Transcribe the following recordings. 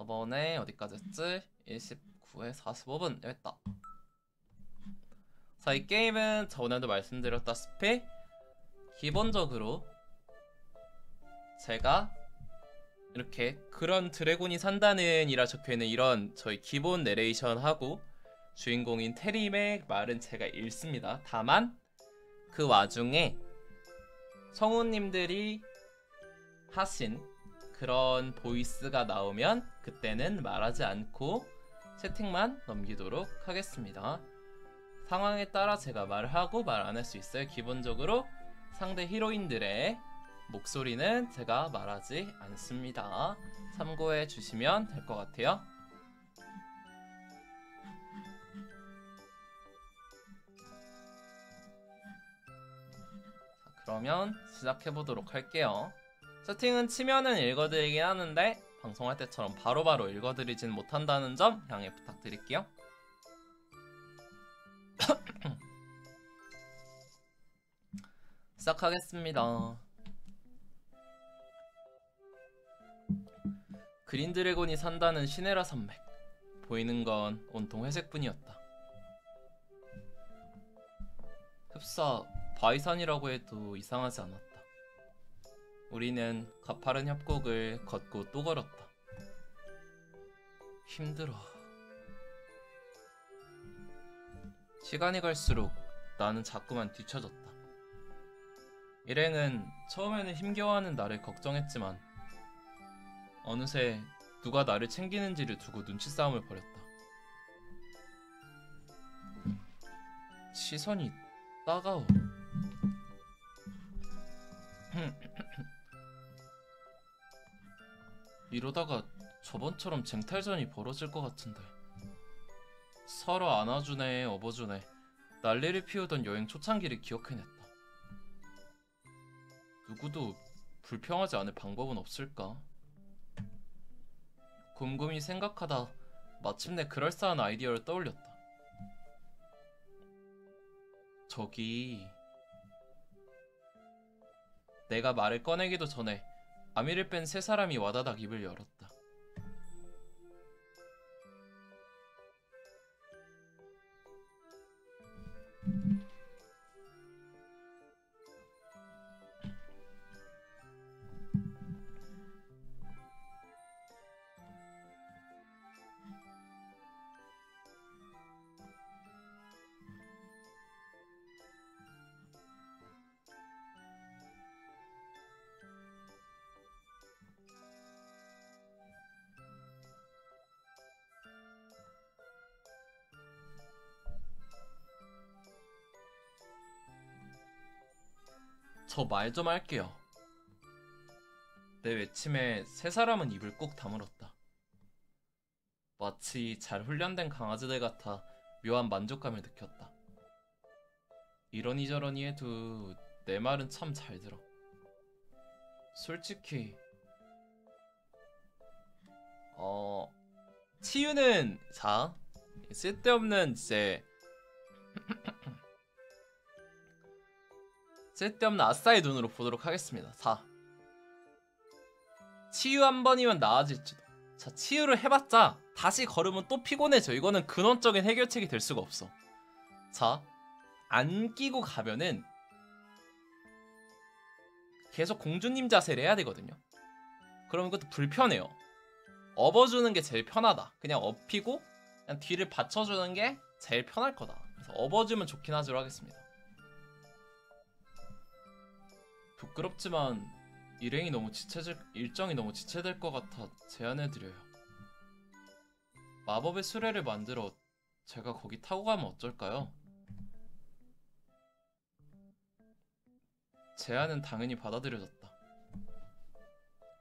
저번에 어디까지 했지? 29에 45분 여기 있다. 자, 이 게임은 전에도 말씀드렸다시피 기본적으로 제가 이렇게 그런 드래곤이 산다는 이라 적혀있는 이런 저희 기본 내레이션하고 주인공인 테림의 말은 제가 읽습니다. 다만 그 와중에 성우님들이 하신 그런 보이스가 나오면 그때는 말하지 않고 채팅만 넘기도록 하겠습니다. 상황에 따라 제가 말을 하고 말 안 할 수 있어요. 기본적으로 상대 히로인들의 목소리는 제가 말하지 않습니다. 참고해 주시면 될 것 같아요. 자, 그러면 시작해 보도록 할게요. 채팅은 치면은 읽어드리긴 하는데 방송할 때처럼 바로바로 읽어드리진 못한다는 점 양해 부탁드릴게요. 시작하겠습니다. 그린 드래곤이 산다는 시네라 산맥. 보이는 건 온통 회색뿐이었다. 흡사 바이산이라고 해도 이상하지 않았다. 우리는 가파른 협곡을 걷고 또 걸었다. 힘들어. 시간이 갈수록 나는 자꾸만 뒤처졌다. 일행은 처음에는 힘겨워하는 나를 걱정했지만 어느새 누가 나를 챙기는지를 두고 눈치 싸움을 벌였다. 시선이 따가워. 이러다가 저번처럼 쟁탈전이 벌어질 것 같은데. 서로 안아주네 업어주네 난리를 피우던 여행 초창기를 기억해냈다. 누구도 불평하지 않을 방법은 없을까? 곰곰이 생각하다 마침내 그럴싸한 아이디어를 떠올렸다. 저기... 내가 말을 꺼내기도 전에 아미를 뺀 세 사람이 와다닥 입을 열었다. 저 말 좀 할게요. 내 외침에 세 사람은 입을 꾹 다물었다. 마치 잘 훈련된 강아지들 같아 묘한 만족감을 느꼈다. 이러니저러니 해도 내 말은 참 잘 들어. 솔직히 치유는 자 쓸데없는 쓸데없는 아싸의 눈으로 보도록 하겠습니다. 자, 치유 한 번이면 나아질지도. 자, 치유를 해봤자 다시 걸으면 또 피곤해져. 이거는 근원적인 해결책이 될 수가 없어. 자, 안 끼고 가면은 계속 공주님 자세를 해야 되거든요. 그러면 그것도 불편해요. 업어주는 게 제일 편하다. 그냥 업히고 그냥 뒤를 받쳐주는 게 제일 편할 거다. 그래서 업어주면 좋긴 하지로 하겠습니다. 부끄럽지만 일정이 너무 지체될 것 같아 제안해드려요. 마법의 수레를 만들어 제가 거기 타고 가면 어쩔까요? 제안은 당연히 받아들여졌다.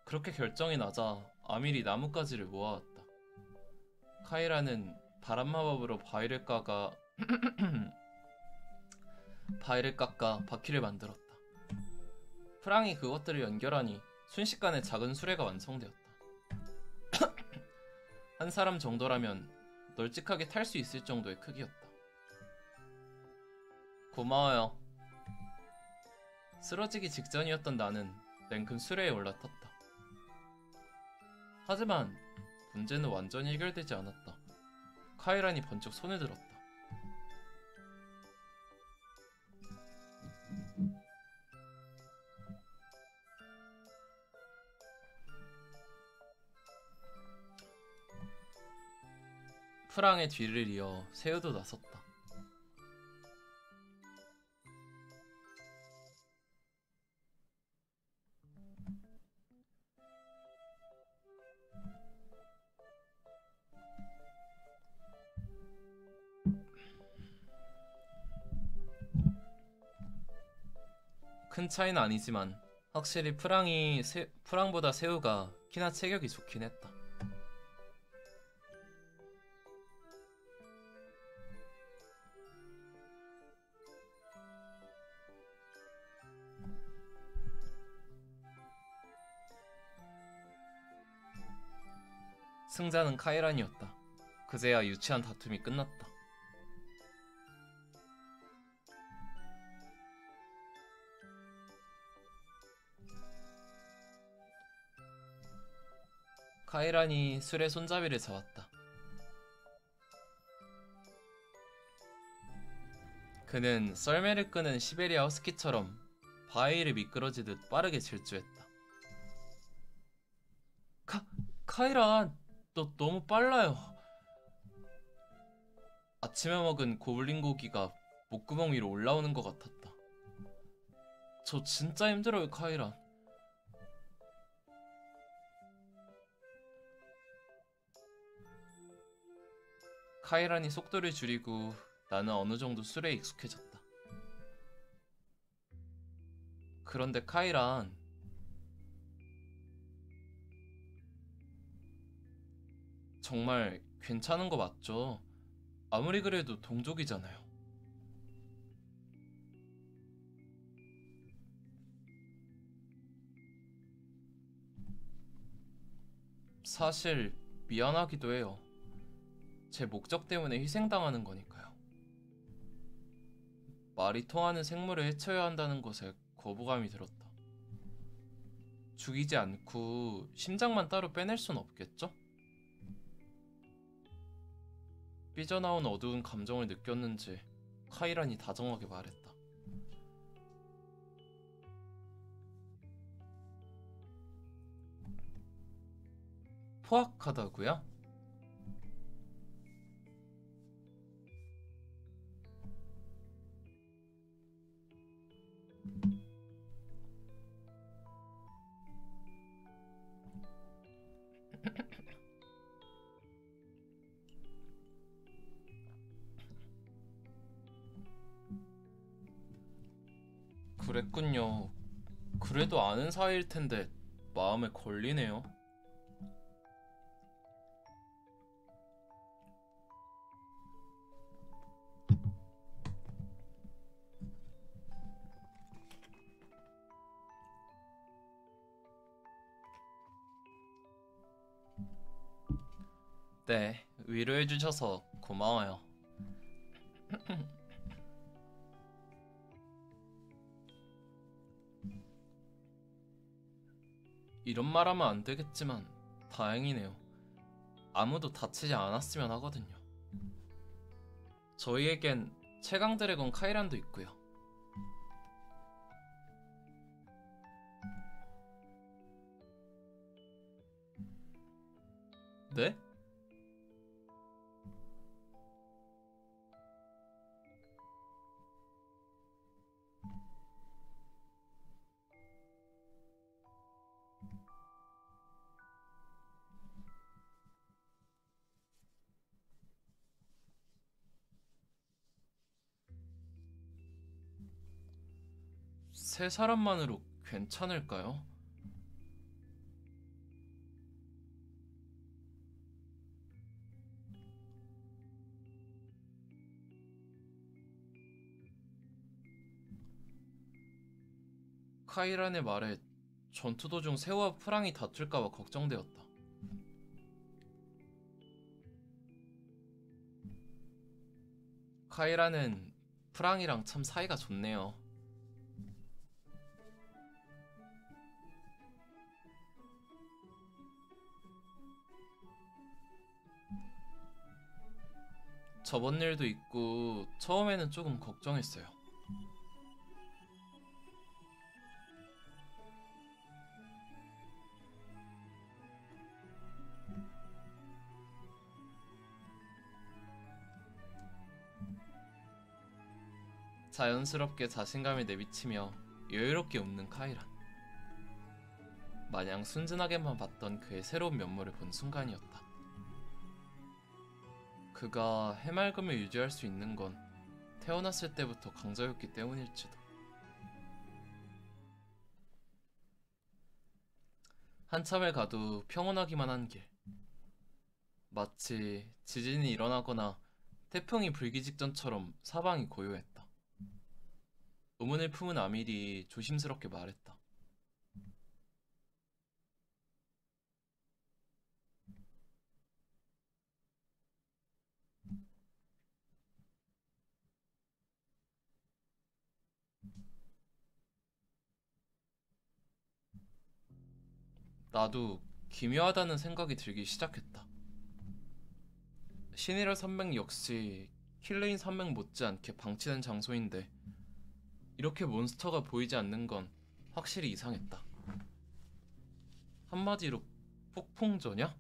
그렇게 결정이 나자 아밀이 나뭇가지를 모아왔다. 카이라는 바람 마법으로 바위를 깎아 바퀴를 만들었다. 프랑이 그것들을 연결하니 순식간에 작은 수레가 완성되었다. 한 사람 정도라면 널찍하게 탈 수 있을 정도의 크기였다. 고마워요. 쓰러지기 직전이었던 나는 냉큼 수레에 올라탔다. 하지만 문제는 완전히 해결되지 않았다. 카이란이 번쩍 손을 들었다. 프랑의 뒤를 이어 세우도 나섰다. 큰 차이는 아니지만 확실히 프랑보다 세우가 키나 체격이 좋긴 했다. 승자는 카이란이었다. 그제야 유치한 다툼이 끝났다. 카이란이 술에 손잡이를 잡았다. 그는 썰매를 끄는 시베리아 허스키처럼 바위를 미끄러지듯 빠르게 질주했다. 카이란, 너 너무 빨라요. 아침에 먹은 고블린 고기가 목구멍 위로 올라오는 것 같았다. 저 진짜 힘들어요, 카이란. 카이란이 속도를 줄이고 나는 어느 정도 술에 익숙해졌다. 그런데 카이란, 정말 괜찮은 거 맞죠? 아무리 그래도 동족이잖아요. 사실 미안하기도 해요. 제 목적 때문에 희생당하는 거니까요. 말이 통하는 생물을 해쳐야 한다는 것에 거부감이 들었다. 죽이지 않고 심장만 따로 빼낼 순 없겠죠? 삐져나온 어두운 감정을 느꼈는지 카이란이 다정하게 말했다. 포악하다고요? 그랬군요. 그래도 아는 사이일 텐데 마음에 걸리네요. 네, 위로해주셔서 고마워요. 이런 말하면 안 되겠지만 다행이네요. 아무도 다치지 않았으면 하거든요. 저희에겐 최강 드래곤 카이란도 있고요. 네? 세 사람만으로 괜찮을까요? 카이란의 말에 전투 도중 세우와 프랑이 다툴까봐 걱정되었다. 카이란은 프랑이랑 참 사이가 좋네요. 저번 일도 있고 처음에는 조금 걱정했어요. 자연스럽게 자신감을 내비치며 여유롭게 웃는 카이란. 마냥 순진하게만 봤던 그의 새로운 면모를 본 순간이었다. 그가 해맑음을 유지할 수 있는 건 태어났을 때부터 강자였기 때문일지도. 한참을 가도 평온하기만 한 길. 마치 지진이 일어나거나 태풍이 불기 직전처럼 사방이 고요했다. 의문을 품은 아밀이 조심스럽게 말했다. 나도 기묘하다는 생각이 들기 시작했다. 신이라 산맥 역시 킬레인 산맥 못지않게 방치된 장소인데 이렇게 몬스터가 보이지 않는 건 확실히 이상했다. 한마디로 폭풍전야?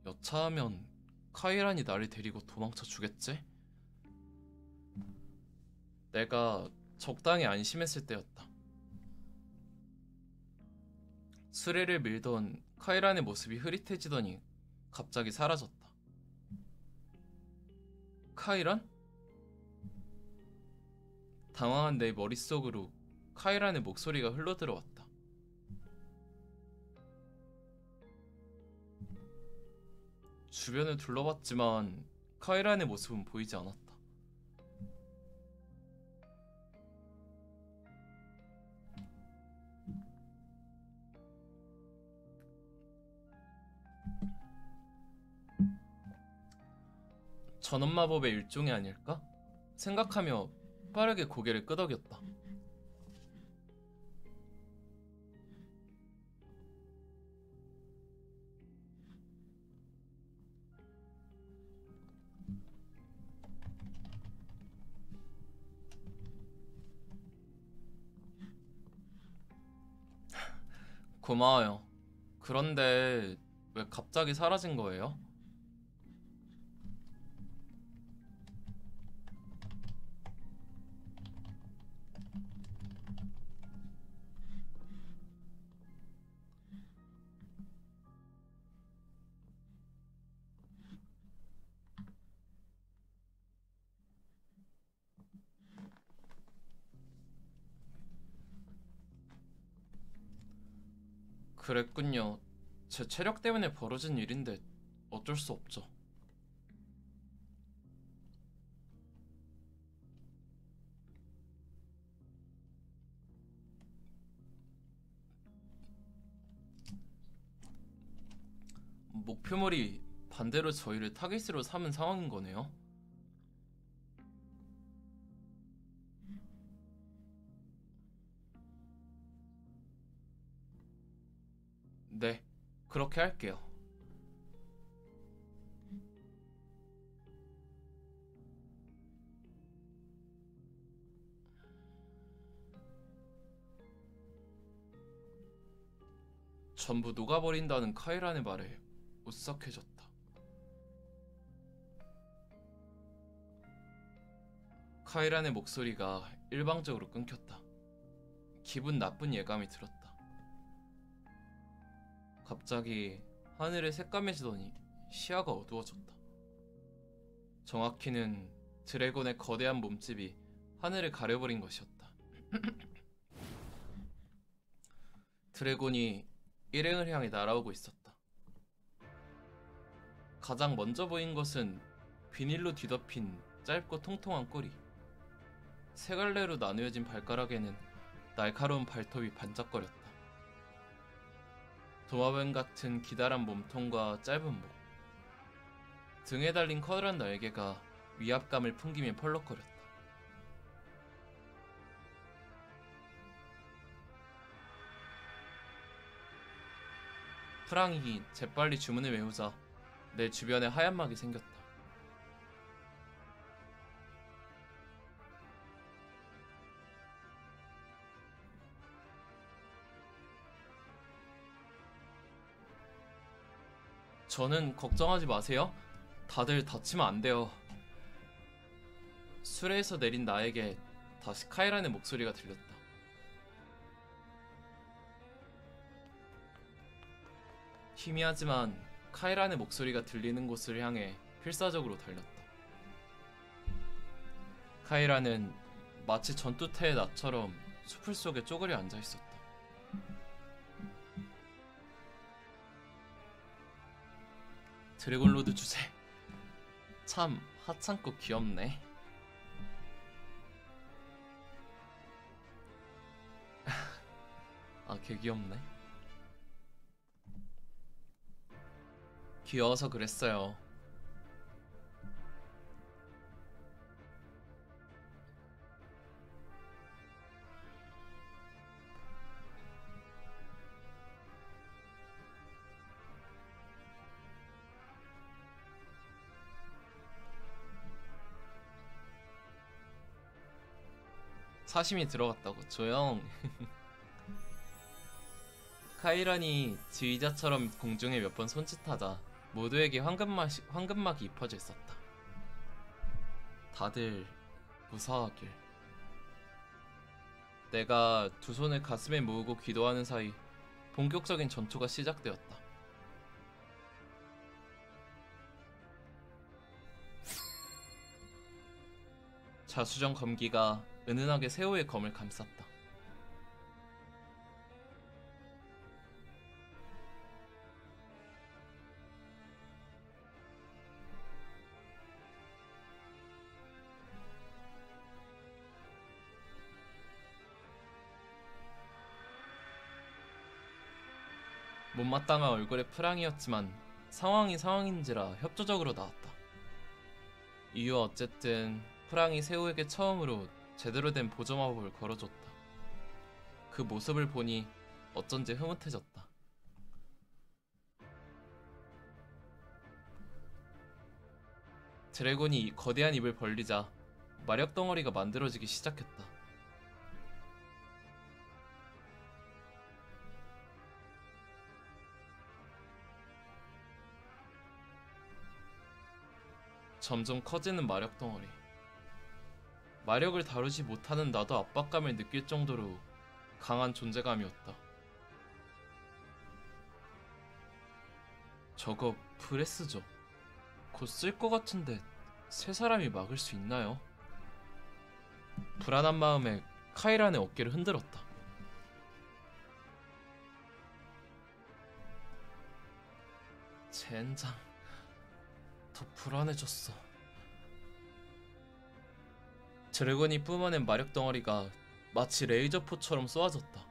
여차하면 카이란이 나를 데리고 도망쳐 주겠지? 내가 적당히 안심했을 때였다. 수레를 밀던 카이란의 모습이 흐릿해지더니 갑자기 사라졌다. 카이란? 당황한 내 머릿속으로 카이란의 목소리가 흘러들어왔다. 주변을 둘러봤지만 카이란의 모습은 보이지 않았다. 전원마법의 일종이 아닐까? 생각하며 빠르게 고개를 끄덕였다. 고마워요. 그런데 왜 갑자기 사라진 거예요? 그랬군요. 제 체력 때문에 벌어진 일인데 어쩔 수 없죠. 목표물이 반대로 저희를 타깃으로 삼은 상황인 거네요. 네, 그렇게 할게요. 전부 녹아버린다는 카이란의 말에 오싹해졌다. 카이란의 목소리가 일방적으로 끊겼다. 기분 나쁜 예감이 들었다. 갑자기 하늘이 새까매지더니 시야가 어두워졌다. 정확히는 드래곤의 거대한 몸집이 하늘을 가려버린 것이었다. 드래곤이 일행을 향해 날아오고 있었다. 가장 먼저 보인 것은 비닐로 뒤덮인 짧고 통통한 꼬리. 세 갈래로 나누어진 발가락에는 날카로운 발톱이 반짝거렸다. 도마뱀 같은 기다란 몸통과 짧은 목. 등에 달린 커다란 날개가 위압감을 풍기며 펄럭거렸다. 프랑이 재빨리 주문을 외우자 내 주변에 하얀 막이 생겼다. 저는 걱정하지 마세요. 다들 다치면 안 돼요. 수레에서 내린 나에게 다시 카이란의 목소리가 들렸다. 희미하지만 카이란의 목소리가 들리는 곳을 향해 필사적으로 달렸다. 카이란은 마치 전투태의 나처럼 숲을 속에 쪼그려 앉아 있었다. 드래곤로드 주제. 참 하찮고 귀엽네. 아, 개 귀엽네. 귀여워서 그랬어요. 사심이 들어갔다고. 조용. 카이란이 지휘자처럼 공중에 몇 번 손짓하자 모두에게 황금막이 입혀져 있었다. 다들 무사하길. 내가 두 손을 가슴에 모으고 기도하는 사이 본격적인 전투가 시작되었다. 자수정 검기가 은은하게 세호의 검을 감쌌다. 못마땅한 얼굴의 프랑이었지만 상황이 상황인지라 협조적으로 나왔다. 이후 어쨌든 프랑이 세호에게 처음으로 제대로 된 보조마법을 걸어줬다. 그 모습을 보니 어쩐지 흐뭇해졌다. 드래곤이 거대한 입을 벌리자 마력 덩어리가 만들어지기 시작했다. 점점 커지는 마력 덩어리. 마력을 다루지 못하는 나도 압박감을 느낄 정도로 강한 존재감이었다. 저거 브레스죠. 곧 쓸 것 같은데 세 사람이 막을 수 있나요? 불안한 마음에 카이란의 어깨를 흔들었다. 젠장, 더 불안해졌어. 드래곤이 뿜어낸 마력 덩어리가 마치 레이저포처럼 쏘아졌다.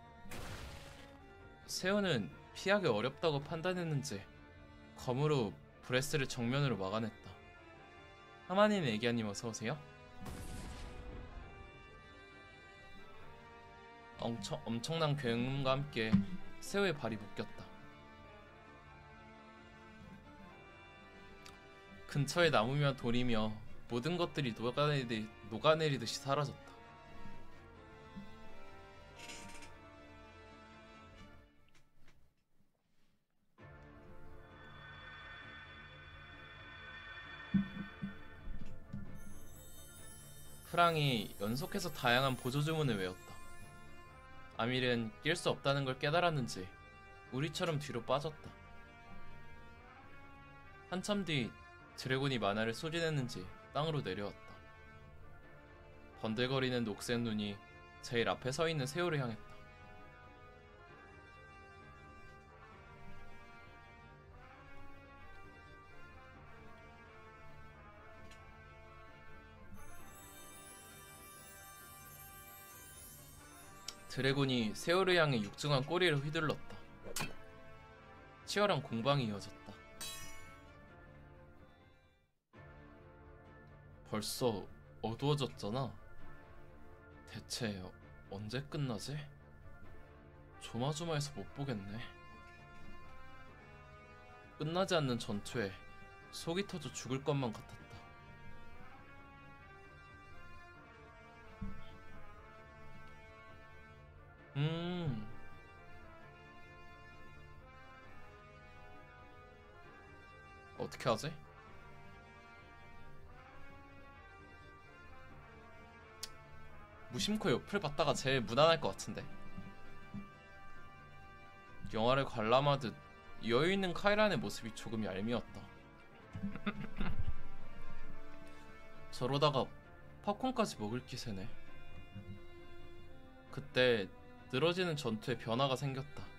세호는 피하기 어렵다고 판단했는지 검으로 브레스를 정면으로 막아냈다. 하마님 애기야님 어서오세요. 엄청난 굉음과 함께 세호의 발이 묶였다. 근처의 나무며 돌이며 모든 것들이 녹아내리듯이 사라졌다. 프랑이 연속해서 다양한 보조 주문을 외웠다. 아밀은 낄 수 없다는 걸 깨달았는지 우리처럼 뒤로 빠졌다. 한참 뒤 드래곤이 만화를 소진했는지 땅으로 내려왔다. 번들거리는 녹색 눈이 제일 앞에 서 있는 세호를 향했다. 드래곤이 세호를 향해 육중한 꼬리를 휘둘렀다. 치열한 공방이 이어졌다. 벌써 어두워졌잖아. 대체 언제 끝나지? 조마조마해서 못 보겠네. 끝나지 않는 전투에 속이 터져 죽을 것만 같았다. 어떻게 하지? 무심코 옆을 봤다가 제일 무난할 것 같은데. 영화를 관람하듯 여유있는 카이란의 모습이 조금 얄미웠다. 저러다가 팝콘까지 먹을 기세네. 그때 늘어지는 전투에 변화가 생겼다.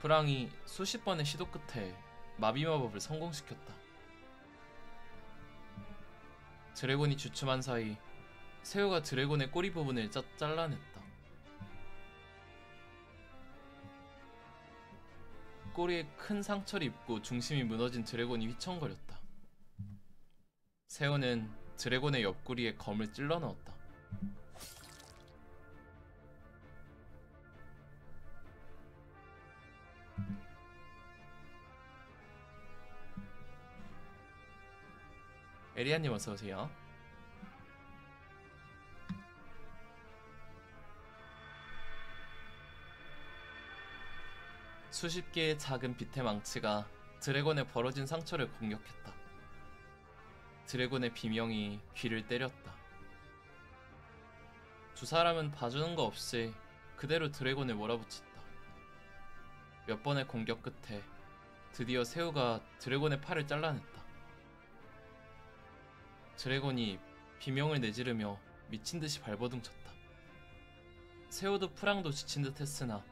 프랑이 수십 번의 시도 끝에 마비 마법을 성공시켰다. 드래곤이 주춤한 사이 새우가 드래곤의 꼬리 부분을 잘라냈다. 꼬리에 큰 상처를 입고 중심이 무너진 드래곤이 휘청거렸다. 새우는 드래곤의 옆구리에 검을 찔러 넣었다. 에리아님 어서오세요. 수십 개의 작은 빛의 망치가 드래곤의 벌어진 상처를 공격했다. 드래곤의 비명이 귀를 때렸다. 두 사람은 봐주는 거 없이 그대로 드래곤을 몰아붙였다. 몇 번의 공격 끝에 드디어 새우가 드래곤의 팔을 잘라냈다. 드래곤이 비명을 내지르며 미친듯이 발버둥쳤다. 새우도 프랑도 지친 듯 했으나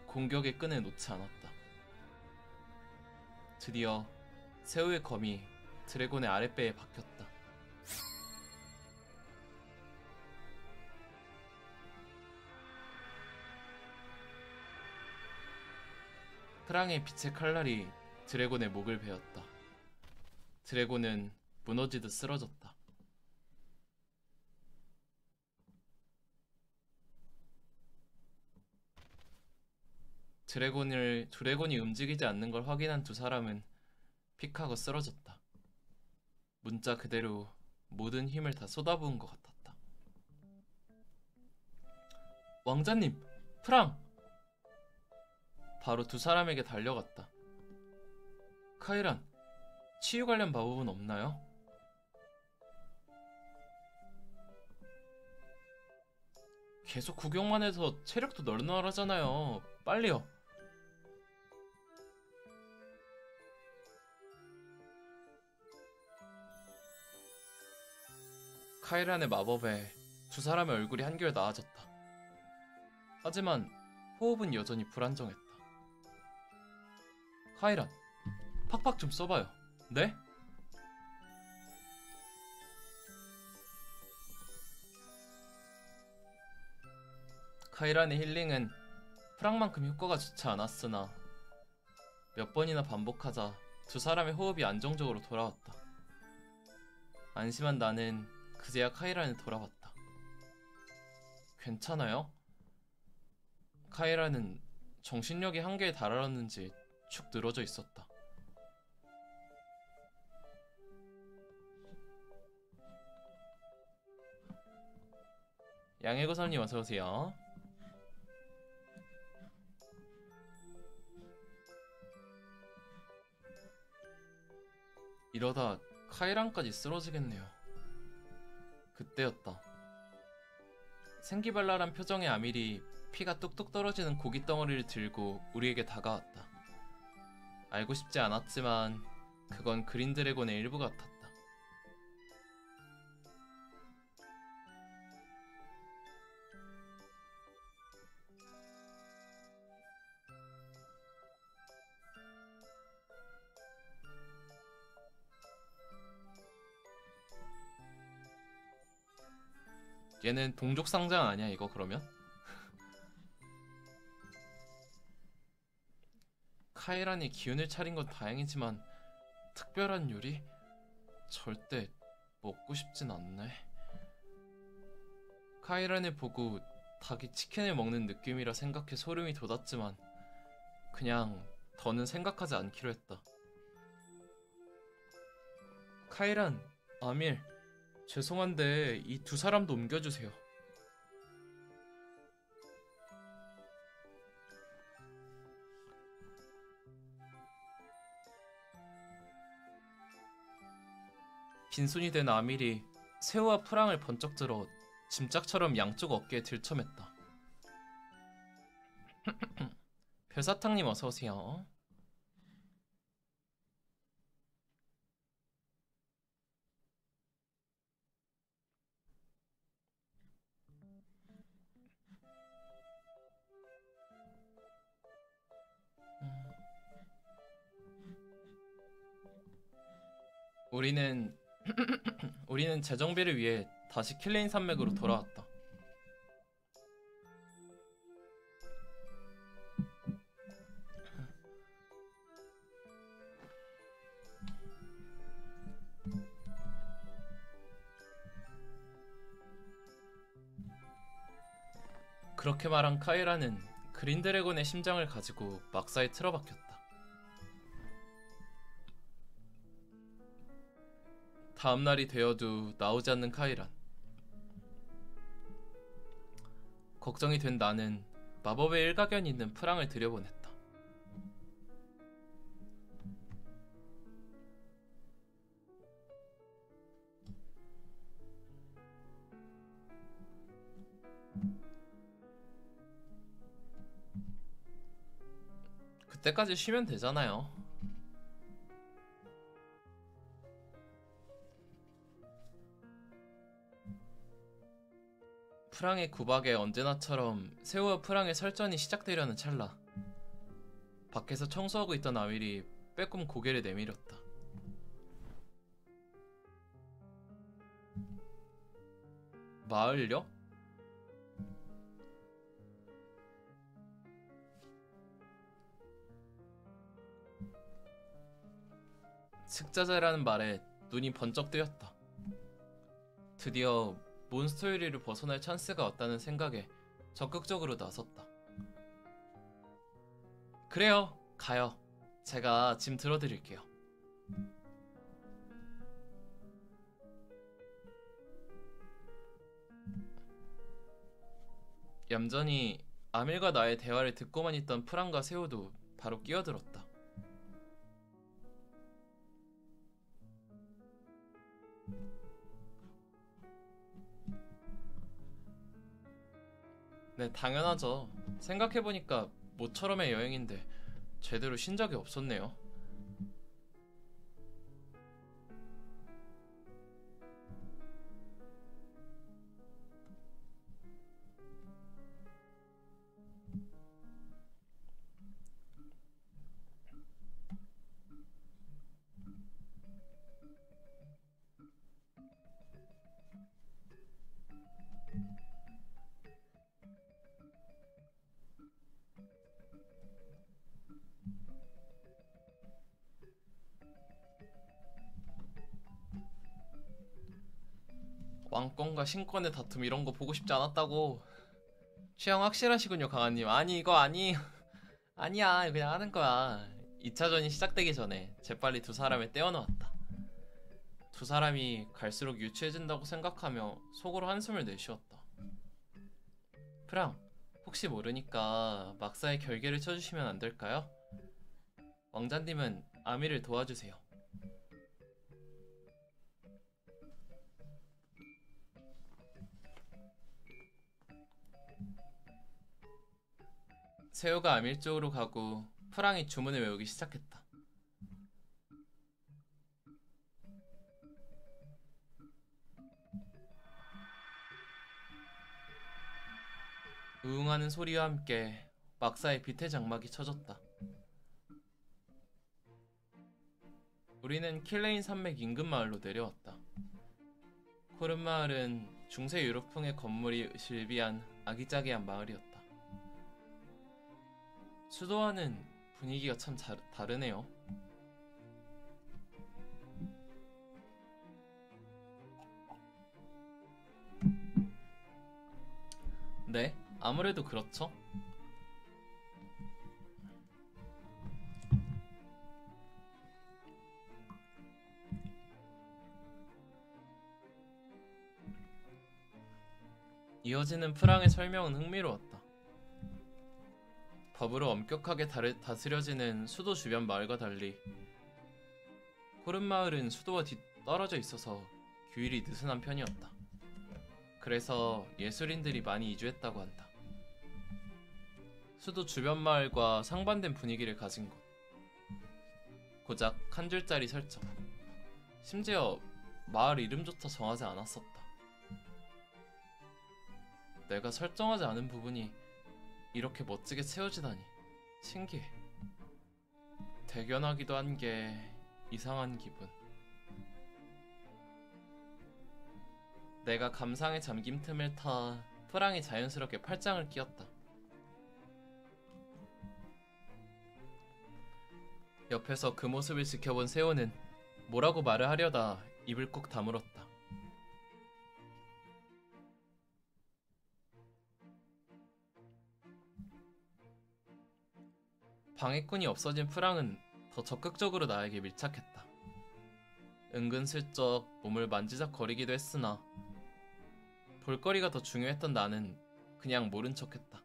공격의 끈을 놓지 않았다. 드디어 새우의 검이 드래곤의 아랫배에 박혔다. 프랑의 빛의 칼날이 드래곤의 목을 베었다. 드래곤은 무너지듯 쓰러졌다. 드래곤이 움직이지 않는 걸 확인한 두 사람은 픽하고 쓰러졌다. 문자 그대로 모든 힘을 다 쏟아부은 것 같았다. 왕자님! 프랑! 바로 두 사람에게 달려갔다. 카이란, 치유 관련 마법은 없나요? 계속 구경만 해서 체력도 널널하잖아요. 빨리요. 카이란의 마법에 두 사람의 얼굴이 한결 나아졌다. 하지만 호흡은 여전히 불안정했다. 카이란, 팍팍 좀 써봐요. 네? 카이란의 힐링은 프랑만큼 효과가 좋지 않았으나 몇 번이나 반복하자 두 사람의 호흡이 안정적으로 돌아왔다. 안심한 나는 그제야 카이란을 돌아봤다. 괜찮아요? 카이란은 정신력이 한계에 달하였는지 축 늘어져 있었다. 양해고선님 어서오세요. 이러다 카이란까지 쓰러지겠네요. 그때였다. 생기발랄한 표정의 아밀이 피가 뚝뚝 떨어지는 고깃 덩어리를 들고 우리에게 다가왔다. 알고 싶지 않았지만 그건 그린 드래곤의 일부 같았다. 얘는 동족 상장 아니야 이거 그러면? 카이란이 기운을 차린 건 다행이지만 특별한 요리? 절대 먹고 싶진 않네. 카이란을 보고 닭이 치킨을 먹는 느낌이라 생각해 소름이 돋았지만 그냥 더는 생각하지 않기로 했다. 카이란, 아밀, 죄송한데 이 두 사람도 옮겨주세요. 빈손이 된 아밀이 새우와 프랑을 번쩍 들어 짐짝처럼 양쪽 어깨에 들쳐맸다. 별사탕님 어서오세요. 우리는 우리는 재정비를 위해 다시 킬레인 산맥으로 돌아왔다. 그렇게 말한 카이라는 그린드래곤의 심장을 가지고 막사에 틀어박혔다. 다음날이 되어도 나오지 않는 카이란. 걱정이 된 나는 마법의 일가견이 있는 프랑을 들여보냈다. 그때까지 쉬면 되잖아요. 프랑의 구박에 언제나처럼 새우와 프랑의 설전이 시작되려는 찰나, 밖에서 청소하고 있던 아윌이 빼꼼 고개를 내밀었다. 마을요? 슥자자라는 말에 눈이 번쩍 뜨였다. 드디어 몬스터 유리를 벗어날 찬스가 왔다는 생각에 적극적으로 나섰다. 그래요, 가요. 제가 짐 들어드릴게요. 얌전히 아밀과 나의 대화를 듣고만 있던 프랑과 세우도 바로 끼어들었다. 네, 당연하죠. 생각해보니까 모처럼의 여행인데 제대로 쉰 적이 없었네요. 왕권과 신권의 다툼 이런 거 보고 싶지 않았다고. 취향 확실하시군요, 강아님. 아니 이거 아니야, 그냥 하는 거야. 2차전이 시작되기 전에 재빨리 두 사람을 떼어놓았다. 두 사람이 갈수록 유치해진다고 생각하며 속으로 한숨을 내쉬었다. 프랑, 혹시 모르니까 막사에 결계를 쳐주시면 안 될까요? 왕자님은 아미를 도와주세요. 세호가 아밀 쪽으로 가고 프랑이 주문을 외우기 시작했다. 우웅하는 소리와 함께 막사에 빛의 장막이 쳐졌다. 우리는 킬레인 산맥 인근 마을로 내려왔다. 코른 마을은 중세 유럽풍의 건물이 실비한 아기자기한 마을이었다. 수도와는 분위기가 참 다르네요. 네, 아무래도 그렇죠. 이어지는 프랑의 설명은 흥미로웠다. 법으로 엄격하게 다스려지는 수도 주변 마을과 달리 코른 마을은 수도와 뒤떨어져 있어서 규율이 느슨한 편이었다. 그래서 예술인들이 많이 이주했다고 한다. 수도 주변 마을과 상반된 분위기를 가진 곳. 고작 한 줄짜리 설정. 심지어 마을 이름조차 정하지 않았었다. 내가 설정하지 않은 부분이 이렇게 멋지게 채워지다니 신기해. 대견하기도 한 게 이상한 기분. 내가 감상에 잠긴 틈을 타 프랑이 자연스럽게 팔짱을 끼웠다. 옆에서 그 모습을 지켜본 세호는 뭐라고 말을 하려다 입을 꾹 다물었다. 방해꾼이 없어진 프랑은 더 적극적으로 나에게 밀착했다. 은근슬쩍 몸을 만지작거리기도 했으나 볼거리가 더 중요했던 나는 그냥 모른 척했다.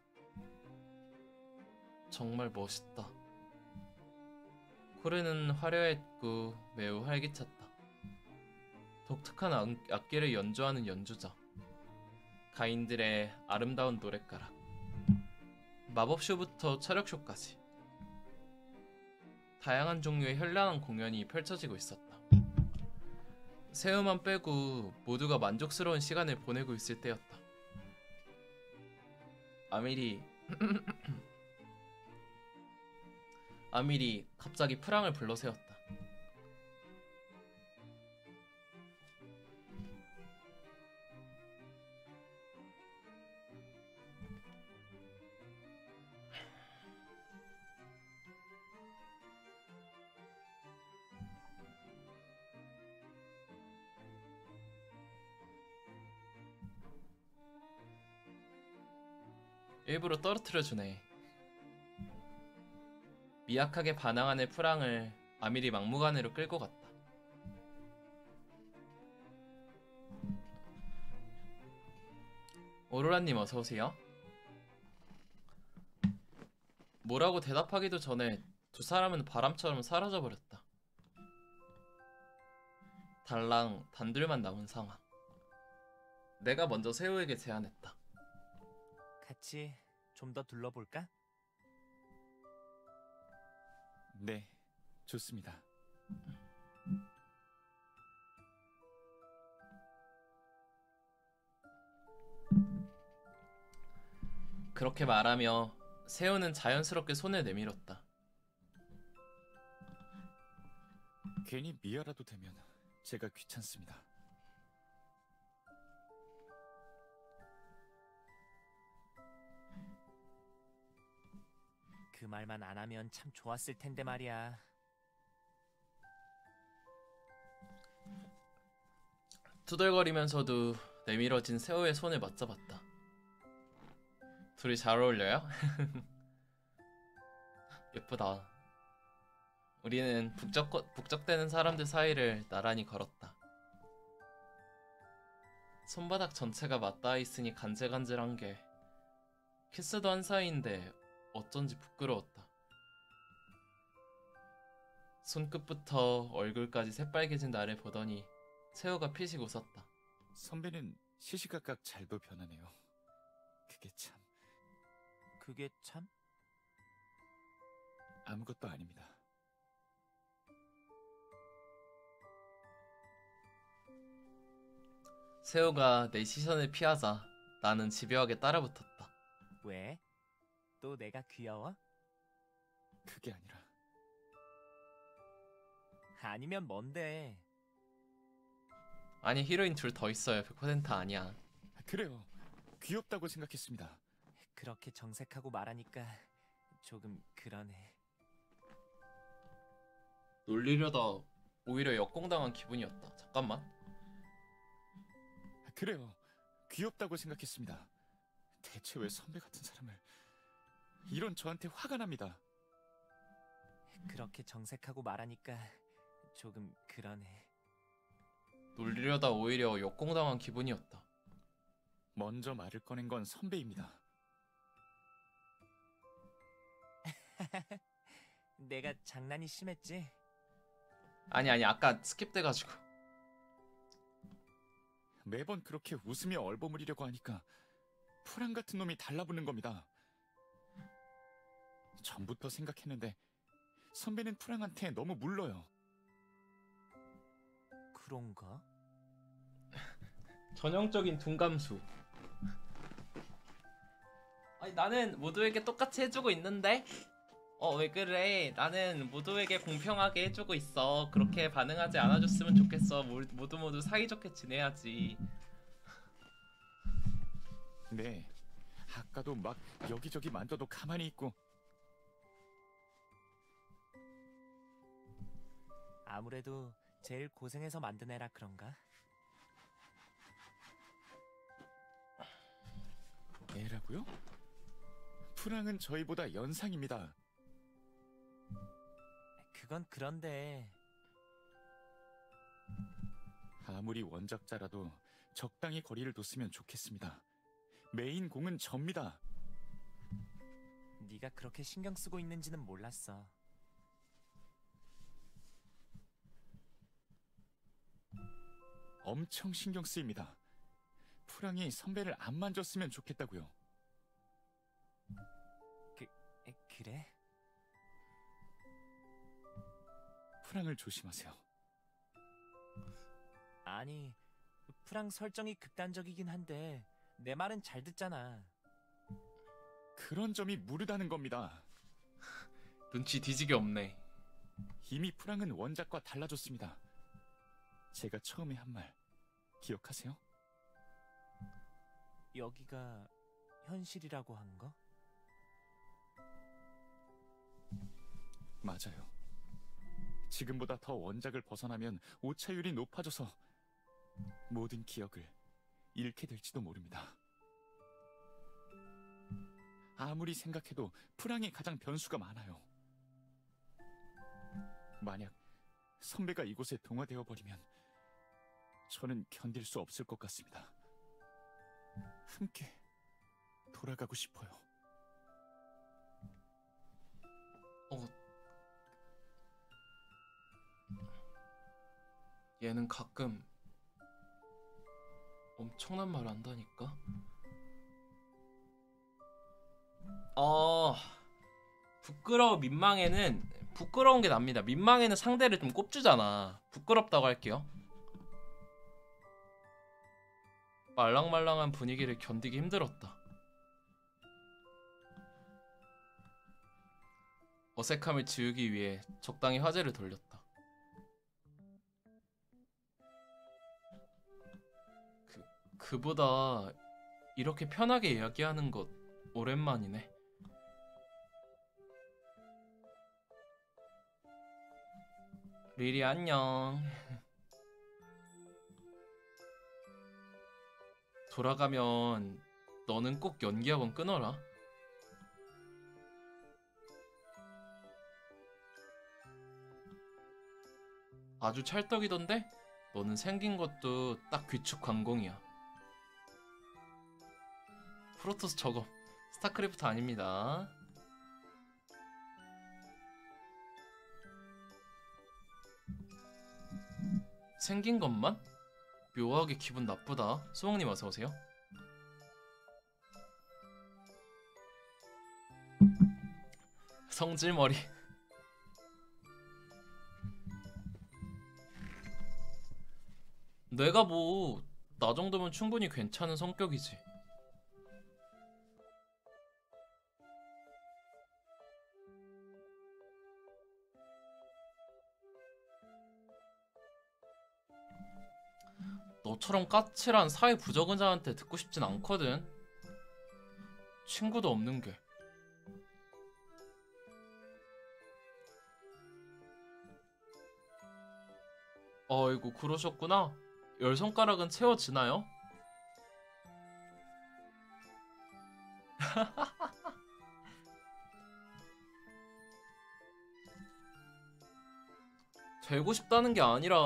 정말 멋있다. 코르는 화려했고 매우 활기찼다. 독특한 악기를 연주하는 연주자, 가인들의 아름다운 노랫가락, 마법쇼부터 체력쇼까지 다양한 종류의 현란한 공연이 펼쳐지고 있었다. 세우만 빼고 모두가 만족스러운 시간을 보내고 있을 때였다. 아밀이 갑자기 프랑을 불러세웠다. 일부러 떨어뜨려주네. 미약하게 반항하는 프랑을 아밀이 막무가내로 끌고 갔다. 오로라님 어서오세요. 뭐라고 대답하기도 전에 두 사람은 바람처럼 사라져버렸다. 달랑 단둘만 남은 상황. 내가 먼저 세호에게 제안했다. 같이 좀 더 둘러볼까? 네, 좋습니다. 그렇게 말하며 세호는 자연스럽게 손을 내밀었다. 괜히 미아라도 되면 제가 귀찮습니다. 그 말만 안 하면 참 좋았을 텐데 말이야. 투덜거리면서도 내밀어진 세호의 손을 맞잡았다. 둘이 잘 어울려요? 예쁘다. 우리는 북적대는 사람들 사이를 나란히 걸었다. 손바닥 전체가 맞닿아 있으니 간질간질한 게 키스도 한 사이인데 어쩐지 부끄러웠다. 손끝부터 얼굴까지 새빨개진 나를 보더니 세호가 피식 웃었다. 선배는 시시각각 잘도 변하네요. 그게 참 그게 참? 아무것도 아닙니다. 세호가 내 시선을 피하자 나는 집요하게 따라붙었다. 왜? 또 내가 귀여워? 그게 아니라 아니면 뭔데? 아니 히로인 둘 더 있어요. 100% 아니야. 그래요. 귀엽다고 생각했습니다. 그렇게 정색하고 말하니까 조금 그러네. 놀리려다 오히려 역공당한 기분이었다. 잠깐만. 그래요. 귀엽다고 생각했습니다. 대체 왜 선배 같은 사람을... 이런 저한테 화가 납니다. 그렇게 정색하고 말하니까 조금 그러네. 놀리려다 오히려 역공당한 기분이었다. 먼저 말을 꺼낸 건 선배입니다. 내가 장난이 심했지? 아니 아까 스킵돼가지고. 매번 그렇게 웃으며 얼버무리려고 하니까 프랑 같은 놈이 달라붙는 겁니다. 전부터 생각했는데 선배는 프랑한테 너무 물러요. 그런가? 전형적인 둔감수. 아니 나는 모두에게 똑같이 해주고 있는데? 왜 그래? 나는 모두에게 공평하게 해주고 있어. 그렇게 반응하지 않아줬으면 좋겠어. 모두 사이좋게 지내야지. 네, 아까도 막 여기저기 만져도 가만히 있고. 아무래도 제일 고생해서 만든 애라 그런가? 애라고요? 프랑은 저희보다 연상입니다. 그건 그런데 아무리 원작자라도 적당히 거리를 뒀으면 좋겠습니다. 메인 공은 접니다. 네가 그렇게 신경 쓰고 있는지는 몰랐어. 엄청 신경 쓰입니다. 프랑이 선배를 안 만졌으면 좋겠다고요. 그래? 프랑을 조심하세요. 아니, 프랑 설정이 극단적이긴 한데 내 말은 잘 듣잖아. 그런 점이 무르다는 겁니다. 눈치 뒤지게 없네. 이미 프랑은 원작과 달라졌습니다. 제가 처음에 한 말 기억하세요? 여기가 현실이라고 한 거? 맞아요. 지금보다 더 원작을 벗어나면 오차율이 높아져서 모든 기억을 잃게 될지도 모릅니다. 아무리 생각해도 프랑이 가장 변수가 많아요. 만약 선배가 이곳에 동화되어 버리면 저는 견딜 수 없을 것 같습니다. 함께 돌아가고 싶어요. 얘는 가끔 엄청난 말 한다니까. 부끄러운 게 납니다. 민망에는 상대를 좀 꼽주잖아. 부끄럽다고 할게요. 말랑말랑한 분위기를 견디기 힘들었다. 어색함을 지우기 위해 적당히 화제를 돌렸다. 그보다 이렇게 편하게 이야기하는 것 오랜만이네. 리리 안녕. 돌아가면 너는 꼭 연기학원 끊어라. 아주 찰떡이던데? 너는 생긴 것도 딱 귀축 관공이야. 프로토스 저거 스타크래프트 아닙니다. 생긴 것만? 묘하게 기분 나쁘다. 수홍님 어서오세요. 성질머리. 내가 뭐 나 정도면 충분히 괜찮은 성격이지. 너처럼 까칠한 사회 부적응자한테 듣고 싶진 않거든. 친구도 없는 게. 어이구 그러셨구나. 열 손가락은 채워지나요? 되고 싶다는 게 아니라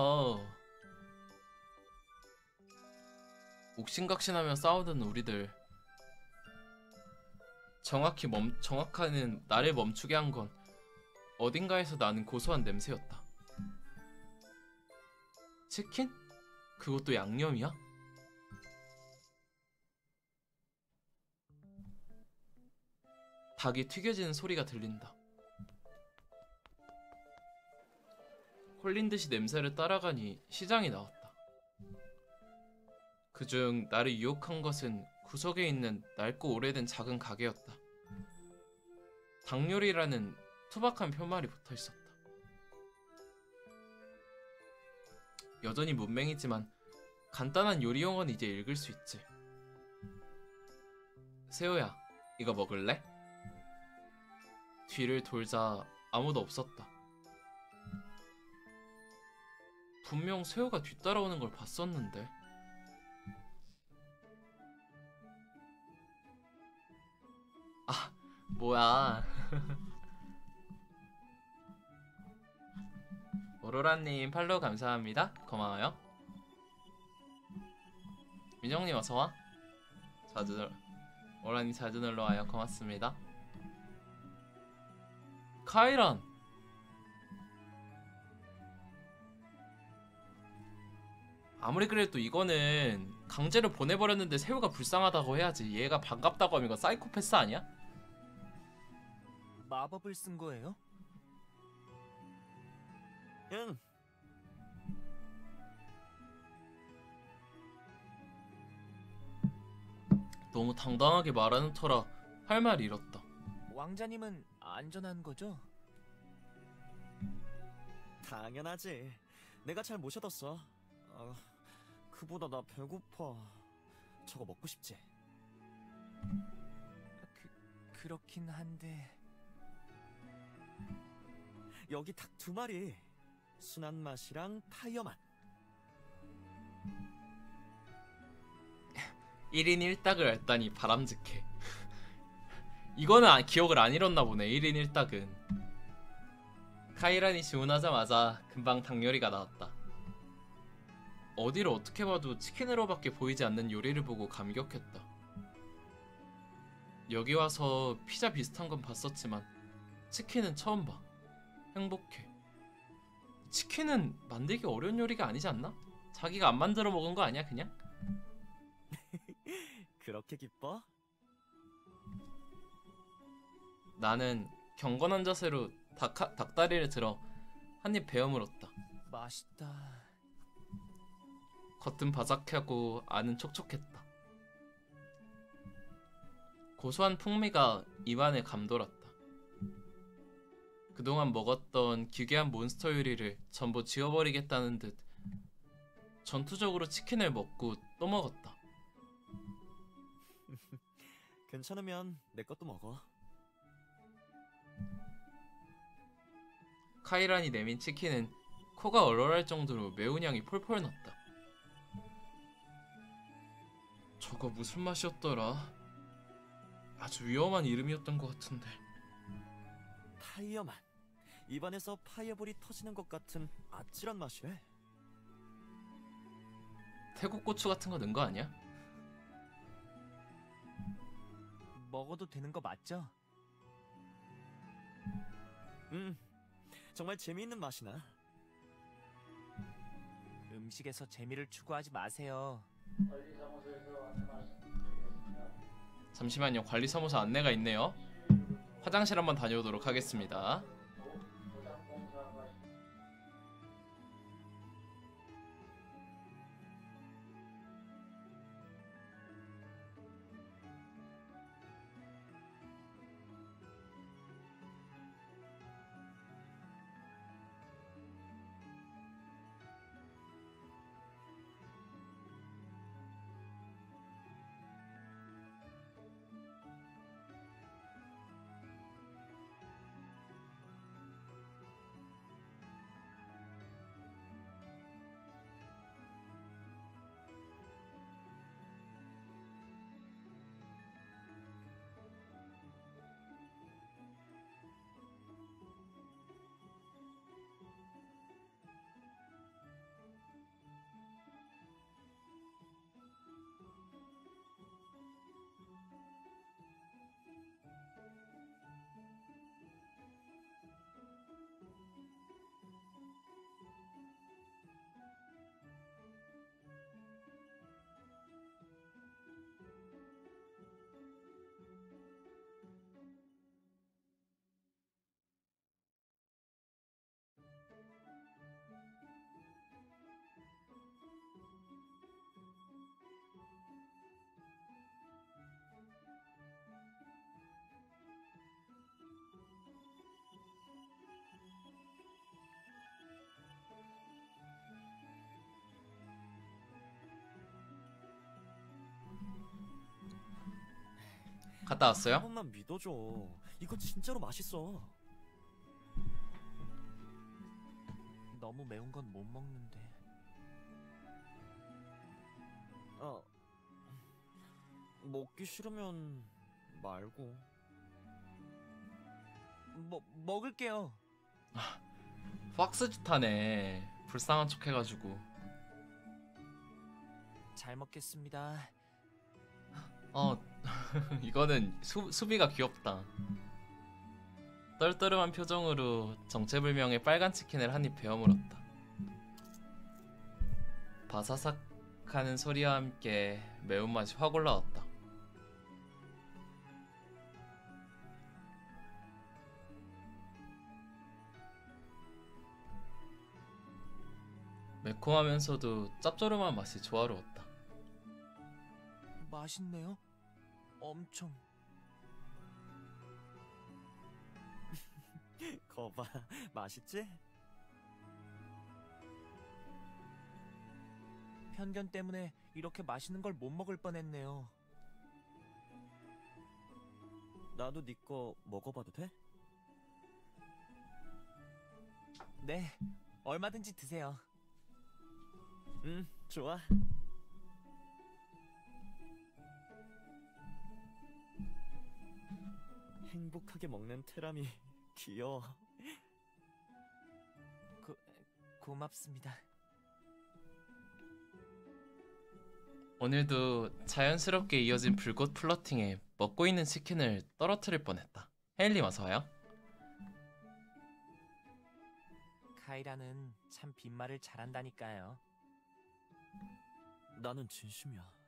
옥신각신하며 싸우던 우리들. 정확하는 나를 멈추게 한 건 어딘가에서 나는 고소한 냄새였다. 치킨? 그것도 양념이야? 닭이 튀겨지는 소리가 들린다. 홀린 듯이 냄새를 따라가니 시장이 나왔다. 그중 나를 유혹한 것은 구석에 있는 낡고 오래된 작은 가게였다. 닭요리라는 투박한 표말이 붙어있었다. 여전히 문맹이지만 간단한 요리 용어는 이제 읽을 수 있지. 세호야, 이거 먹을래? 뒤를 돌자 아무도 없었다. 분명 세호가 뒤따라오는 걸 봤었는데. 아, 뭐야. 오로라님 팔로우 감사합니다. 고마워요. 민정님 어서와. 오로라님 자주 놀러와요. 고맙습니다. 카이란, 아무리 그래도 이거는 강제로 보내버렸는데 세우가 불쌍하다고 해야지. 얘가 반갑다고 하면 이거 사이코패스 아니야? 마법을 쓴 거예요? 응. 너무 당당하게 말하는 터라 할 말이 잃었다. 왕자님은 안전한 거죠? 당연하지. 내가 잘 모셔뒀어. 그보다 나 배고파. 저거 먹고 싶지? 그렇긴 한데... 여기 닭 2마리. 순한 맛이랑 타이어 맛. 1인 1닭을 했다니 바람직해. 이거는 기억을 안 잃었나 보네. 1인 1닭은. 카이란이 주문하자마자 금방 닭 요리가 나왔다. 어디를 어떻게 봐도 치킨으로밖에 보이지 않는 요리를 보고 감격했다. 여기 와서 피자 비슷한 건 봤었지만 치킨은 처음 봐. 행복해. 치킨은 만들기 어려운 요리가 아니지 않나? 자기가 안 만들어 먹은 거 아니야 그냥? 그렇게 기뻐? 나는 경건한 자세로 닭다리를 들어 한입 베어 물었다. 맛있다. 겉은 바삭하고 안은 촉촉했다. 고소한 풍미가 입안에 감돌았다. 그동안 먹었던 기괴한 몬스터 요리를 전부 지워버리겠다는 듯 전투적으로 치킨을 먹고 또 먹었다. 괜찮으면 내 것도 먹어. 카이란이 내민 치킨은 코가 얼얼할 정도로 매운 향이 폴폴 났다. 저거 무슨 맛이었더라? 아주 위험한 이름이었던 것 같은데. 타이어 맛. 입안에서 파이어볼이 터지는 것 같은 아찔한 맛이래. 태국 고추 같은 거 넣은 거 아니야? 먹어도 되는 거 맞죠? 정말 재미있는 맛이 나. 음식에서 재미를 추구하지 마세요. 잠시만요. 관리사무소 안내가 있네요. 화장실 한번 다녀오도록 하겠습니다. 갔다 한 왔어요? 번만 믿어줘. 이거 진짜로 맛있어. 너무 매운 건 못 먹는데. 아, 먹기 싫으면 말고. 먹을게요. 팍스짓 하네. 불쌍한 척 해가지고. 잘 먹겠습니다. 이거는 수비가 귀엽다. 떨떠름한 표정으로 정체불명의 빨간 치킨을 한 입 베어 물었다. 바사삭 하는 소리와 함께 매운맛이 확 올라왔다. 매콤하면서도 짭조름한 맛이 조화로웠다. 맛있네요. 엄청. 거봐, 맛있지? 편견 때문에 이렇게 맛있는 걸 못 먹을 뻔했네요. 나도 네 거 먹어봐도 돼? 네, 얼마든지 드세요. 좋아. 행복하게 먹는 테람이 귀여워. 고맙습니다. 오늘도 자연스럽게 이어진 불꽃 플러팅에 먹고 있는 치킨을 떨어뜨릴 뻔했다. 헤일리 어서 와요. 카이라는 참 빈말을 잘한다니까요. 나는 진심이야.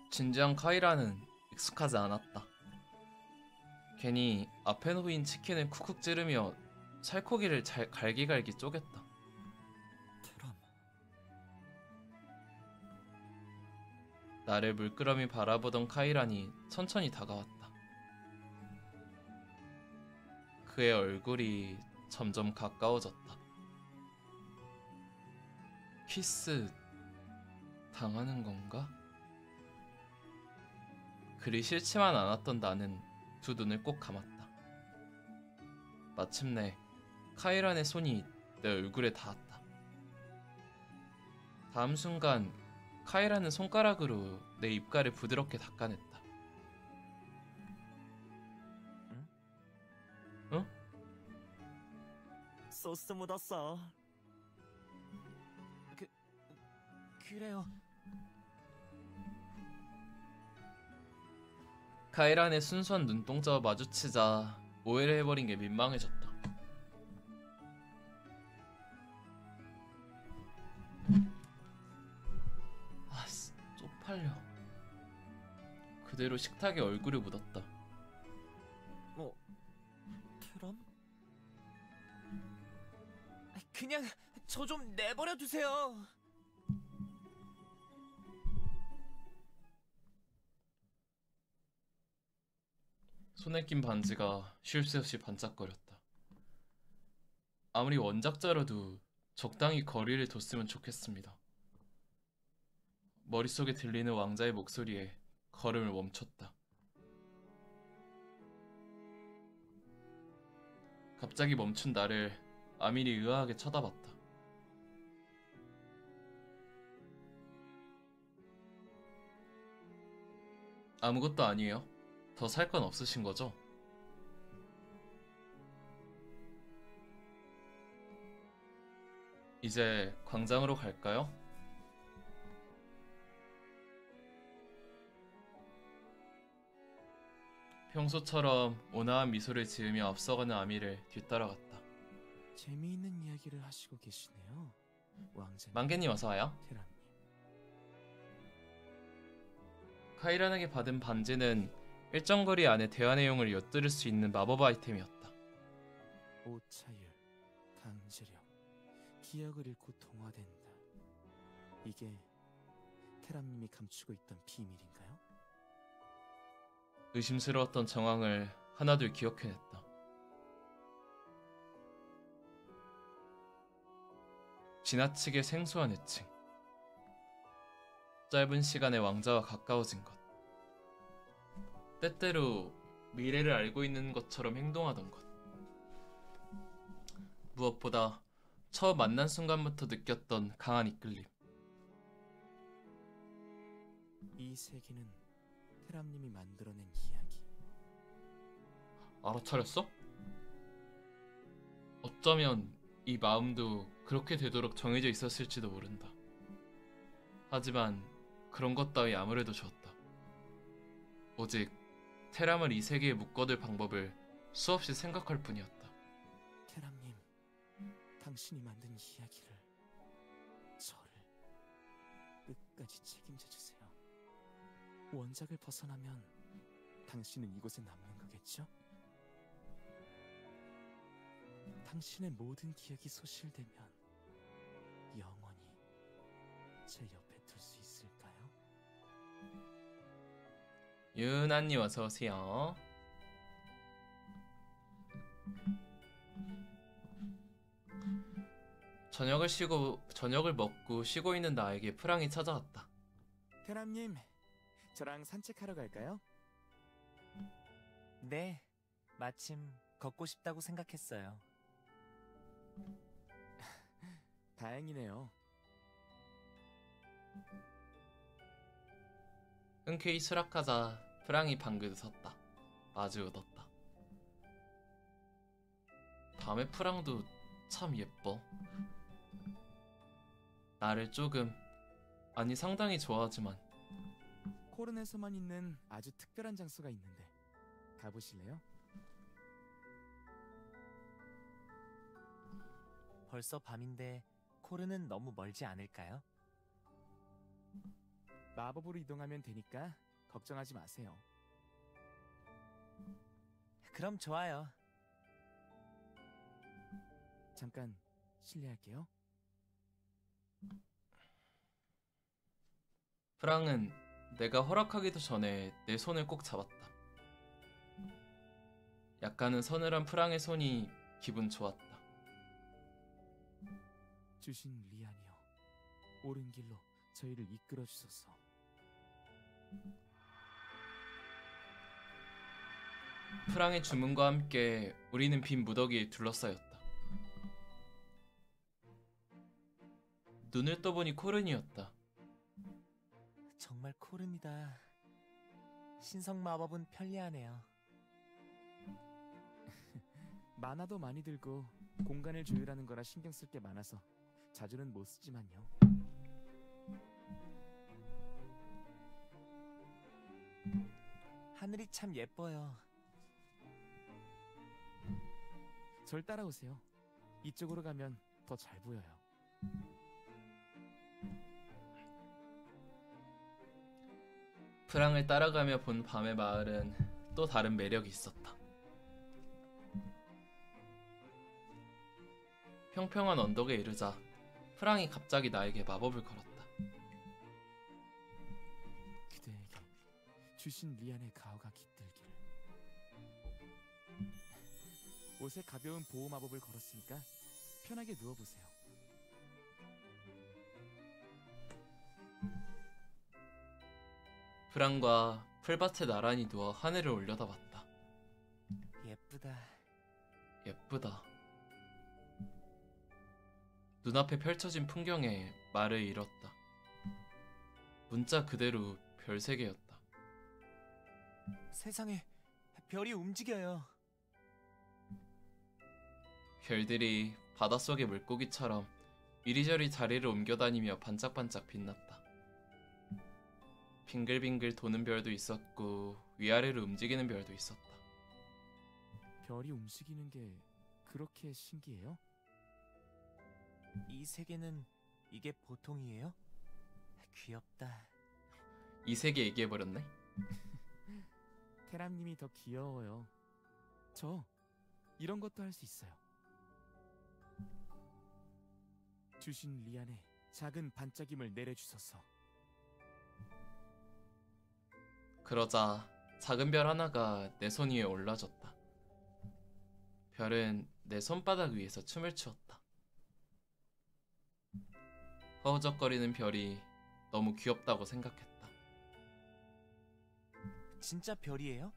진지한 카이라는 익숙하지 않았다. 괜히 앞에 놓인 치킨을 쿡쿡 찌르며 살코기를 잘 갈기갈기 쪼갰다. 테람, 나를 물끄러미 바라보던 카이란이 천천히 다가왔다. 그의 얼굴이 점점 가까워졌다. 키스 당하는 건가? 그리 싫지만 않았던 나는 두 눈을 꼭 감았다. 마침내 카이란의 손이 내 얼굴에 닿았다. 다음 순간 카이란은 손가락으로 내 입가를 부드럽게 닦아냈다. 소스 묻었어. 그래요. 카이란의 순수한 눈동자와 마주치자 오해를 해버린 게 민망해졌다. 쪽팔려. 그대로 식탁에 얼굴을 묻었다. 테람? 그냥 저 좀 내버려 두세요. 손에 낀 반지가 쉴 새 없이 반짝거렸다. 아무리 원작자라도 적당히 거리를 뒀으면 좋겠습니다. 머릿속에 들리는 왕자의 목소리에 걸음을 멈췄다. 갑자기 멈춘 나를 아밀이 의아하게 쳐다봤다. 아무것도 아니에요. 더 살 건 없으신 거죠? 이제 광장으로 갈까요? 평소처럼 온화한 미소를 지으며 앞서가는 아미를 뒤따라갔다. 재미있는 이야기를 하시고 계시네요, 왕자님. 망개님 어서와요. 테라님. 카이란에게 받은 반지는 일정 거리 안에 대화 내용을 엿들을 수 있는 마법 아이템이었다. 오차율, 강제력, 기억을 잃고 동화된다. 이게 테람님이 감추고 있던 비밀인가요? 의심스러웠던 정황을 하나둘 기억해냈다. 지나치게 생소한 애칭. 짧은 시간에 왕자와 가까워진 것. 때때로 미래를 알고 있는 것처럼 행동하던 것. 무엇보다 처음 만난 순간부터 느꼈던 강한 이끌림. 이 세계는 테람님이 만들어낸 이야기. 알아차렸어? 어쩌면 이 마음도 그렇게 되도록 정해져 있었을지도 모른다. 하지만 그런 것 따위 아무래도 좋았다. 오직 테람을 이 세계에 묶어둘 방법을 수없이 생각할 뿐이었다. 테람님, 당신이 만든 이야기를, 저를 끝까지 책임져 주세요. 원작을 벗어나면 당신은 이곳에 남는 거겠죠? 당신의 모든 기억이 소실되면 영원히 제 옆에 둘 수 있을까요? 유나님 어서 오세요. 저녁을 먹고 쉬고 있는 나에게 프랑이 찾아왔다. 테람님, 저랑 산책하러 갈까요? 네, 마침 걷고 싶다고 생각했어요. 다행이네요. 흔쾌히 수락하자 프랑이 방긋 웃었다. 마주 웃었다. 밤의 프랑도 참 예뻐. 나를 조금, 아니 상당히 좋아하지만 코른에서만 있는 아주 특별한 장소가 있는데 가보실래요? 벌써 밤인데 코르는 너무 멀지 않을까요? 마법으로 이동하면 되니까 걱정하지 마세요. 그럼 좋아요. 잠깐 실례할게요. 프랑은 내가 허락하기도 전에 내 손을 꼭 잡았다. 약간은 서늘한 프랑의 손이 기분 좋았다. 주신 리안이여, 옳은 길로 저희를 이끌어 주소서. 프랑의 주문과 함께 우리는 빈 무더기에 둘러싸였다. 눈을 떠보니 코른이었다. 정말 코른이다. 신성 마법은 편리하네요. 만화도 많이 들고 공간을 조율하는 거라 신경 쓸 게 많아서 자주는 못 쓰지만요. 하늘이 참 예뻐요. 절 따라오세요. 이쪽으로 가면 더 잘 보여요. 프랑을 따라가며 본 밤의 마을은 또 다른 매력이 있었다. 평평한 언덕에 이르자 프랑이 갑자기 나에게 마법을 걸었다. 그대에게 주신 리안의 가호가 깃들기를. 옷에 가벼운 보호 마법을 걸었으니까 편하게 누워보세요. 프랑과 풀밭에 나란히 누워 하늘을 올려다봤다. 예쁘다. 예쁘다. 눈앞에 펼쳐진 풍경에 말을 잃었다. 문자 그대로 별 3개였다. 세상에 별이 움직여요. 별들이 바닷속의 물고기처럼 이리저리 자리를 옮겨다니며 반짝반짝 빛났다. 빙글빙글 도는 별도 있었고 위아래로 움직이는 별도 있었다. 별이 움직이는 게 그렇게 신기해요? 이 세계는 이게 보통이에요? 귀엽다. 이 세계 얘기해버렸네? 테람님이 더 귀여워요. 저 이런 것도 할 수 있어요. 주신 리안에 작은 반짝임을 내려주소서. 그러자 작은 별 하나가 내 손 위에 올라졌다. 별은 내 손바닥 위에서 춤을 추었다. 허우적거리는 별이 너무 귀엽다고 생각했다. 진짜 별이에요?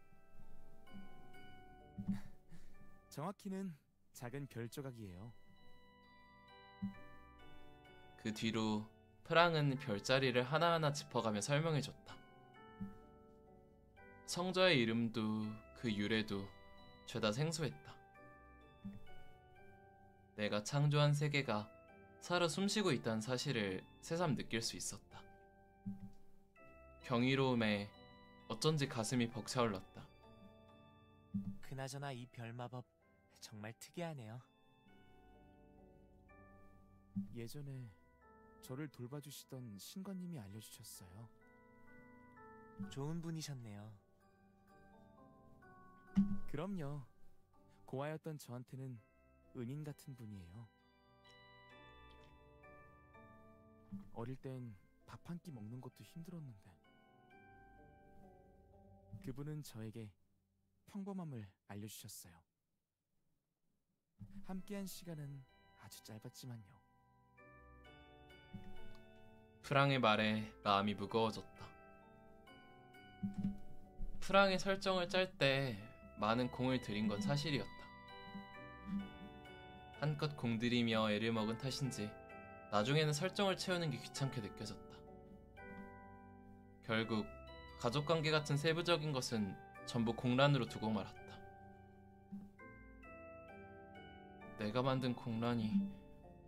정확히는 작은 별 조각이에요. 그 뒤로 프랑은 별자리를 하나하나 짚어가며 설명해줬다. 성저의 이름도 그 유래도 죄다 생소했다. 내가 창조한 세계가 살아 숨쉬고 있다는 사실을 새삼 느낄 수 있었다. 경이로움에 어쩐지 가슴이 벅차올랐다. 그나저나 이 별 마법 정말 특이하네요. 예전에 저를 돌봐주시던 신관님이 알려주셨어요. 좋은 분이셨네요. 그럼요. 고아였던 저한테는 은인 같은 분이에요. 어릴 땐 밥 한 끼 먹는 것도 힘들었는데 그분은 저에게 평범함을 알려주셨어요. 함께한 시간은 아주 짧았지만요. 프랑의 말에 마음이 무거워졌다. 프랑의 설정을 짤 때 많은 공을 들인 건 사실이었다. 한껏 공들이며 애를 먹은 탓인지 나중에는 설정을 채우는 게 귀찮게 느껴졌다. 결국 가족관계 같은 세부적인 것은 전부 공란으로 두고 말았다. 내가 만든 공란이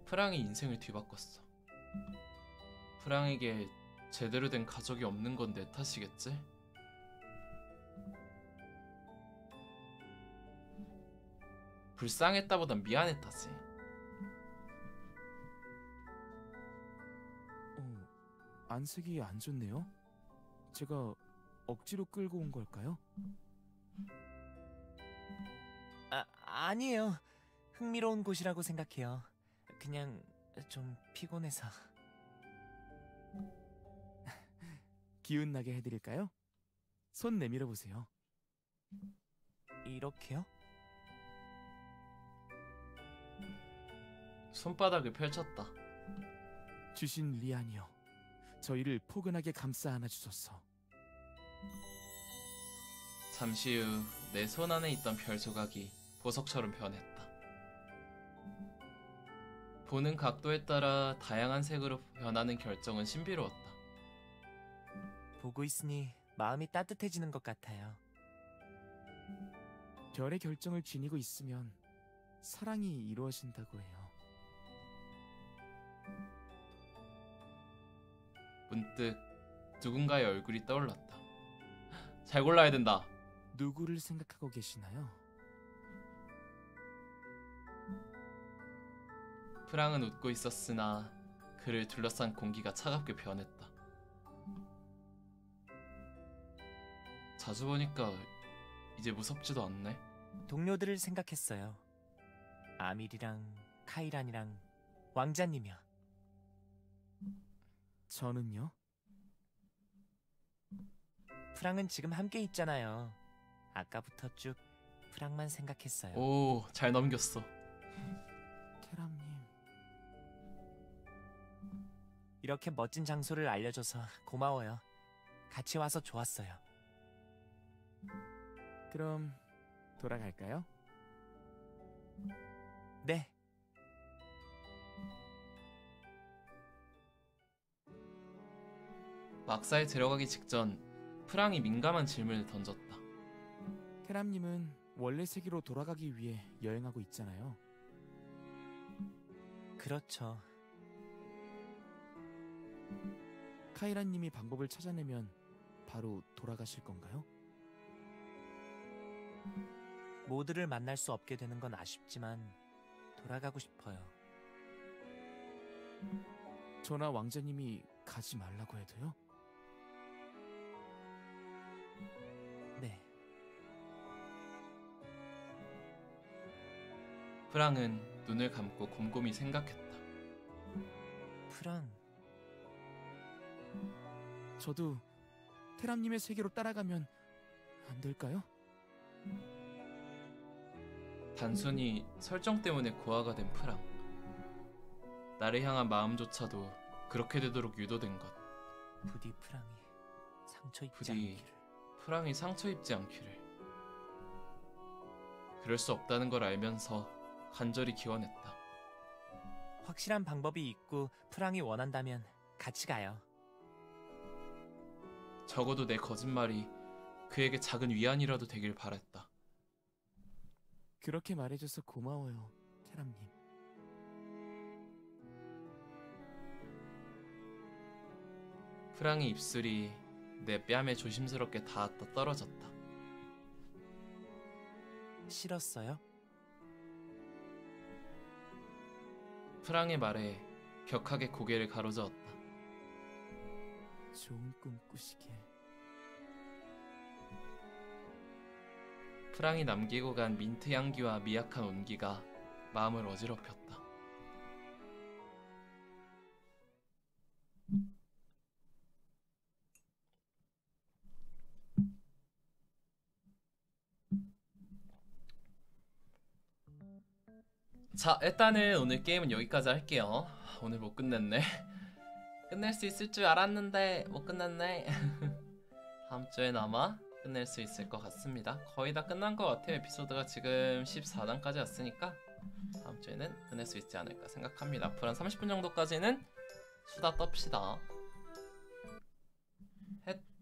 프랑의 인생을 뒤바꿨어. 프랑에게 제대로 된 가족이 없는 건 내 탓이겠지? 불쌍했다보단 미안했다지. 안색이 안 좋네요. 제가 억지로 끌고 온 걸까요? 아니에요. 흥미로운 곳이라고 생각해요. 그냥 좀 피곤해서. 기운 나게 해드릴까요? 손 내밀어 보세요. 이렇게요? 손바닥을 펼쳤다. 주신 리안이요. 저희를 포근하게 감싸 안아주소서. 잠시 후 내 손 안에 있던 별 조각이 보석처럼 변했다. 보는 각도에 따라 다양한 색으로 변하는 결정은 신비로웠다. 보고 있으니 마음이 따뜻해지는 것 같아요. 별의 결정을 지니고 있으면 사랑이 이루어진다고 해요. 문득 누군가의 얼굴이 떠올랐다. 잘 골라야 된다. 누구를 생각하고 계시나요? 프랑은 웃고 있었으나 그를 둘러싼 공기가 차갑게 변했다. 자주 보니까 이제 무섭지도 않네. 동료들을 생각했어요. 아밀이랑 카이란이랑 왕자님이요. 저는요? 프랑은 지금 함께 있잖아요. 아까부터 쭉 프랑만 생각했어요. 오, 잘 넘겼어. 테람님. 이렇게 멋진 장소를 알려줘서 고마워요. 같이 와서 좋았어요. 그럼 돌아갈까요? 네. 막사에 들어가기 직전 프랑이 민감한 질문을 던졌다. 테람님은 원래 세계로 돌아가기 위해 여행하고 있잖아요. 그렇죠. 카이라님이 방법을 찾아내면 바로 돌아가실 건가요? 모두를 만날 수 없게 되는 건 아쉽지만 돌아가고 싶어요. 저나 왕자님이 가지 말라고 해도요? 네. 프랑은 눈을 감고 곰곰이 생각했다. 프랑, 저도 테람님의 세계로 따라가면 안 될까요? 단순히 설정 때문에 고아가 된 프랑. 나를 향한 마음조차도 그렇게 되도록 유도된 것. 부디 프랑이 상처 입지 부디 않기를. 프랑이 상처 입지 않기를. 그럴 수 없다는 걸 알면서 간절히 기원했다. 확실한 방법이 있고 프랑이 원한다면 같이 가요. 적어도 내 거짓말이 그에게 작은 위안이라도 되길 바랬다. 그렇게 말해줘서 고마워요, 캐람님. 프랑의 입술이 내 뺨에 조심스럽게 닿았다 떨어졌다. 싫었어요? 프랑의 말에 격하게 고개를 가로저었다. 좋은 꿈 꾸시길. 프랑이 남기고 간 민트 향기와 미약한 온기가 마음을 어지럽혔다. 자, 일단은 오늘 게임은 여기까지 할게요. 오늘 못 끝냈네. 끝낼 수 있을 줄 알았는데 못 끝냈네. 다음 주엔 아마 끝낼 수 있을 것 같습니다. 거의 다 끝난 것 같아요. 에피소드가 지금 14단까지 왔으니까 다음 주에는 끝낼 수 있지 않을까 생각합니다. 앞으로 한 30분 정도까지는 수다 떱시다. 헷.